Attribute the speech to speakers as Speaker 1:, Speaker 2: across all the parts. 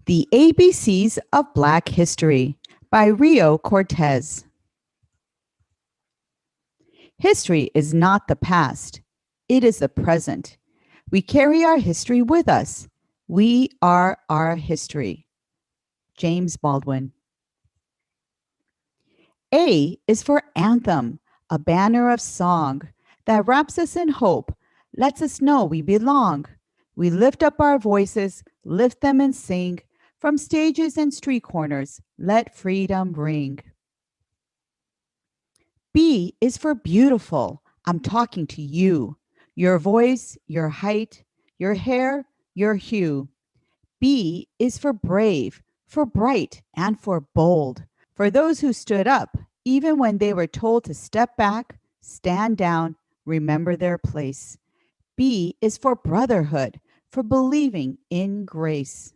Speaker 1: The ABCs of Black History by Rio Cortez. History is not the past, it is the present. We carry our history with us. We are our history. James Baldwin. A is for anthem, a banner of song that wraps us in hope, lets us know we belong. We lift up our voices, lift them and sing. From stages and street corners, let freedom ring. B is for beautiful. I'm talking to you. Your voice, your height, your hair, your hue. B is for brave, for bright, and for bold. For those who stood up, even when they were told to step back, stand down, remember their place. B is for brotherhood, for believing in grace.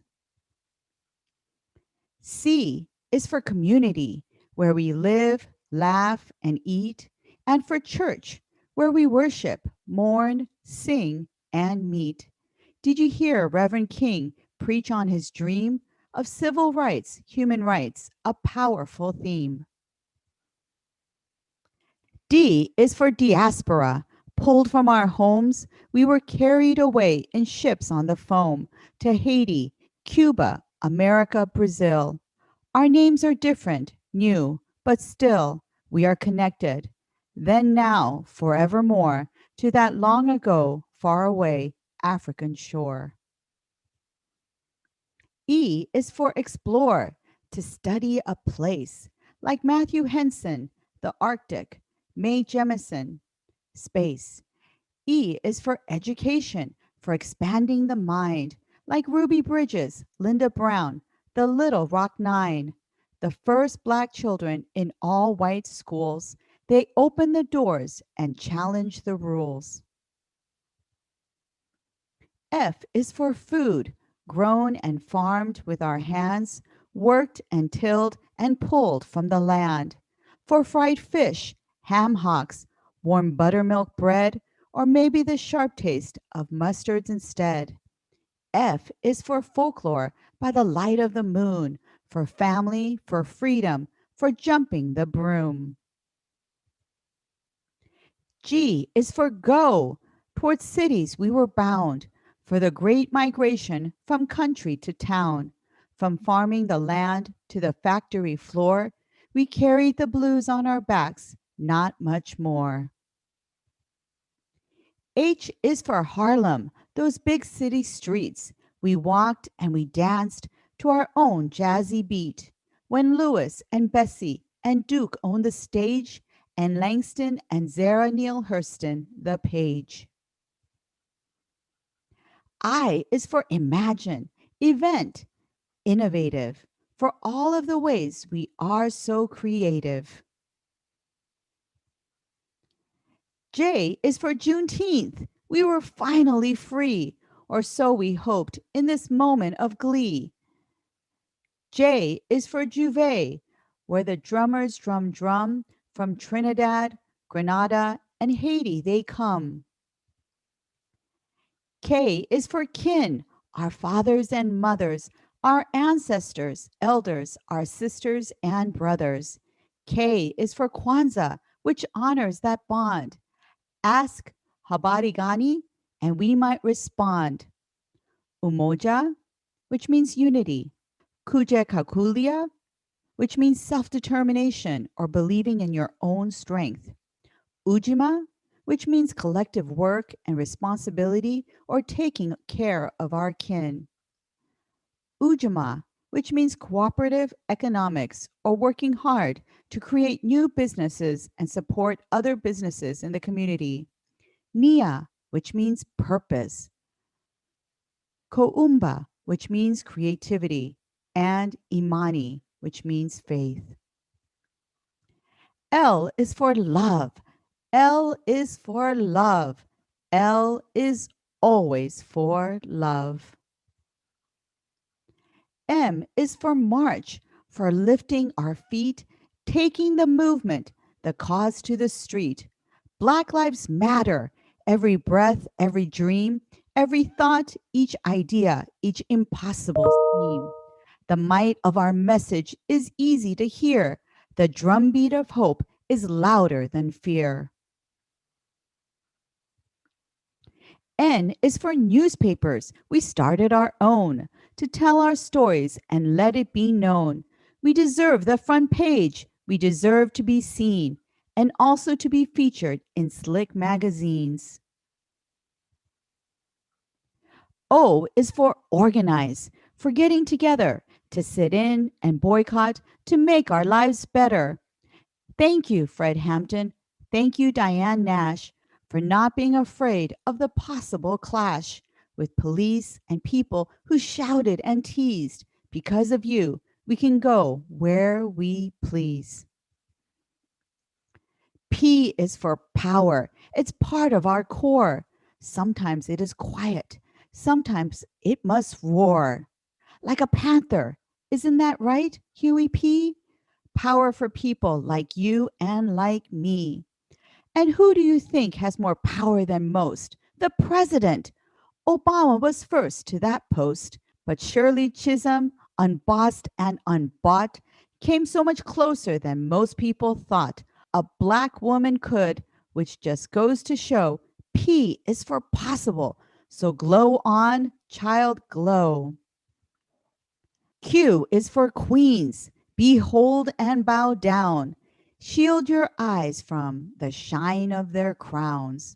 Speaker 1: C is for community, where we live, laugh, and eat, and for church, where we worship, mourn, sing, and meet. Did you hear Reverend King preach on his dream of civil rights, human rights, a powerful theme? D is for diaspora. Pulled from our homes, we were carried away in ships on the foam to Haiti, Cuba, America, Brazil. Our names are different, new, but still we are connected. Then now, forevermore, to that long ago, far away African shore. E is for explore, to study a place, like Matthew Henson, the Arctic, Mae Jemison, space. E is for education, for expanding the mind, like Ruby Bridges, Linda Brown, the Little Rock Nine, the first Black children in all white schools. They opened the doors and challenged the rules. F is for food, grown and farmed with our hands, worked and tilled and pulled from the land. For fried fish, ham hocks, warm buttermilk bread, or maybe the sharp taste of mustards instead. F is for folklore by the light of the moon, for family, for freedom, for jumping the broom. G is for go. Towards cities we were bound, for the great migration from country to town. From farming the land to the factory floor, we carried the blues on our backs, not much more. H is for Harlem, those big city streets. We walked and we danced to our own jazzy beat. When Lewis and Bessie and Duke owned the stage, and Langston and Zara Neale Hurston the page. I is for imagine, event, innovative, for all of the ways we are so creative. J is for Juneteenth. We were finally free, or so we hoped in this moment of glee. J is for Juve, where the drummers drum from Trinidad, Grenada, and Haiti they come. K is for kin, our fathers and mothers, our ancestors, elders, our sisters and brothers. K is for Kwanzaa, which honors that bond. Ask habari gani, and we might respond. Umoja, which means unity. Kuja kakulia, which means self-determination or believing in your own strength. Ujima, which means collective work and responsibility or taking care of our kin. Ujima, which means cooperative economics or working hard to create new businesses and support other businesses in the community. Nia, which means purpose. Koumba, which means creativity. And Imani, which means faith. L is for love. L is for love. L is always for love. M is for march, for lifting our feet, taking the movement, the cause to the street. Black lives matter. Every breath, every dream, every thought, each idea, each impossible scheme. The might of our message is easy to hear. The drumbeat of hope is louder than fear. N is for newspapers. We started our own to tell our stories and let it be known. We deserve the front page. We deserve to be seen and also to be featured in slick magazines. O is for organize, for getting together, to sit in and boycott, to make our lives better. Thank you, Fred Hampton. Thank you, Diane Nash, for not being afraid of the possible clash with police and people who shouted and teased. Because of you, we can go where we please. P is for power. It's part of our core. Sometimes it is quiet. Sometimes it must roar. Like a panther. Isn't that right, Huey P? Power for people like you and like me. And who do you think has more power than most? The president. Obama was first to that post, but Shirley Chisholm, unbossed and unbought, came so much closer than most people thought a black woman could, which just goes to show P is for possible. So glow on, child, glow. Q is for queens. Behold and bow down. Shield your eyes from the shine of their crowns.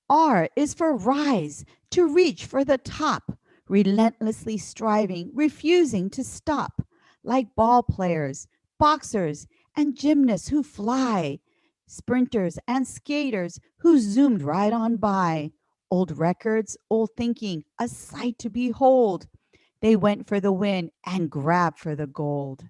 Speaker 1: R is for rise, to reach for the top, relentlessly striving, refusing to stop, like ball players, boxers, and gymnasts who fly, sprinters and skaters who zoomed right on by. Old records, old thinking, a sight to behold. They went for the win and grabbed for the gold.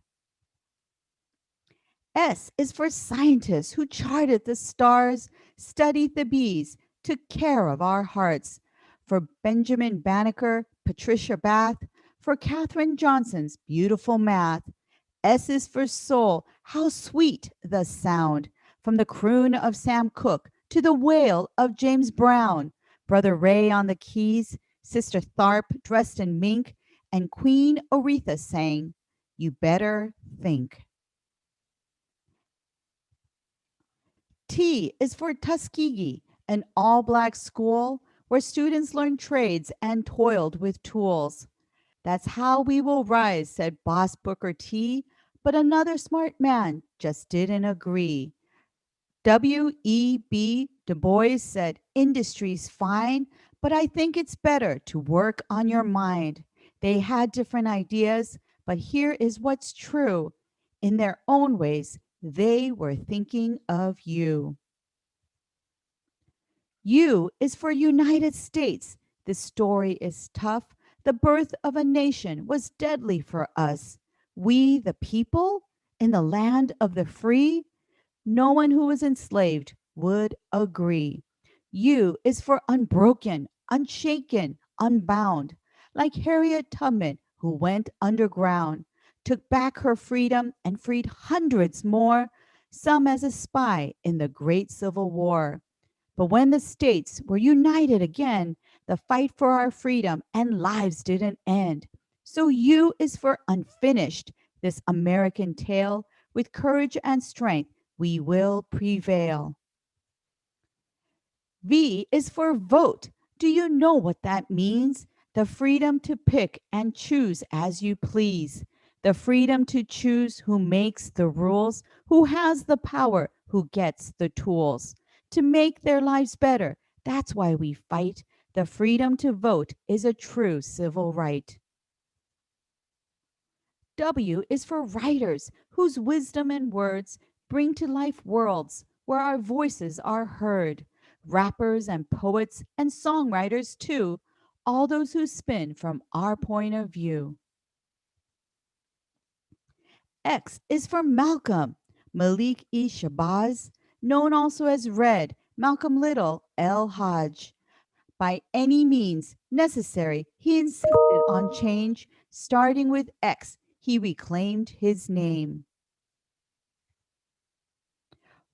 Speaker 1: S is for scientists who charted the stars, studied the bees, took care of our hearts. For Benjamin Banneker, Patricia Bath, for Katherine Johnson's beautiful math. S is for soul, how sweet the sound. From the croon of Sam Cooke to the wail of James Brown. Brother Ray on the keys, Sister Tharp dressed in mink, and Queen Aretha sang, "You Better Think." T is for Tuskegee, an all black school where students learned trades and toiled with tools. That's how we will rise, said Boss Booker T, but another smart man just didn't agree. W.E.B. Du Bois said, industry's fine, but I think it's better to work on your mind. They had different ideas, but here is what's true. In their own ways, they were thinking of you. U is for United States. This story is tough. The birth of a nation was deadly for us. We, the people, in the land of the free, no one who was enslaved would agree. U is for unbroken, unshaken, unbound, like Harriet Tubman, who went underground, took back her freedom and freed hundreds more, some as a spy in the Great Civil War. But when the states were united again, the fight for our freedom and lives didn't end. So U is for unfinished, this American tale. With courage and strength, we will prevail. V is for vote. Do you know what that means? The freedom to pick and choose as you please. The freedom to choose who makes the rules, who has the power, who gets the tools to make their lives better. That's why we fight. The freedom to vote is a true civil right. W is for writers whose wisdom and words bring to life worlds where our voices are heard. Rappers and poets and songwriters too, all those who spin from our point of view. X is for Malcolm, Malik E. Shabazz, known also as Red, Malcolm Little, El Hajj. By any means necessary, he insisted on change. Starting with X, he reclaimed his name.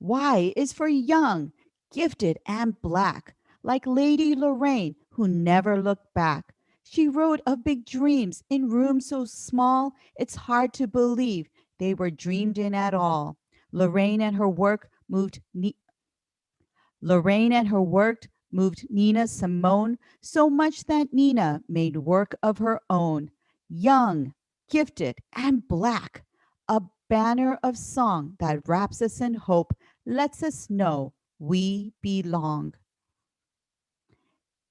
Speaker 1: Y is for young, gifted, and black, like Lady Lorraine, who never looked back. She wrote of big dreams in rooms so small it's hard to believe they were dreamed in at all. Lorraine and her work moved Lorraine and her work moved Nina Simone so much that Nina made work of her own. Young, gifted, and black, a banner of song that wraps us in hope, lets us know we belong.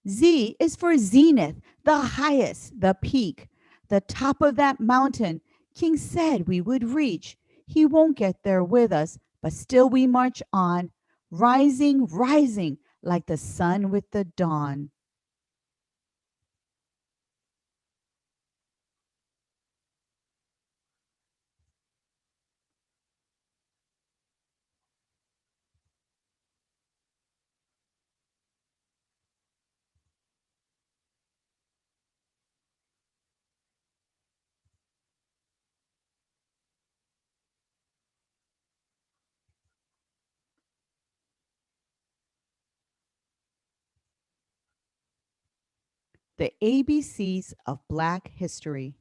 Speaker 1: Z is for zenith, the highest, the peak, the top of that mountain King said we would reach. He won't get there with us, but still we march on, rising, rising like the sun with the dawn. The ABCs of Black History.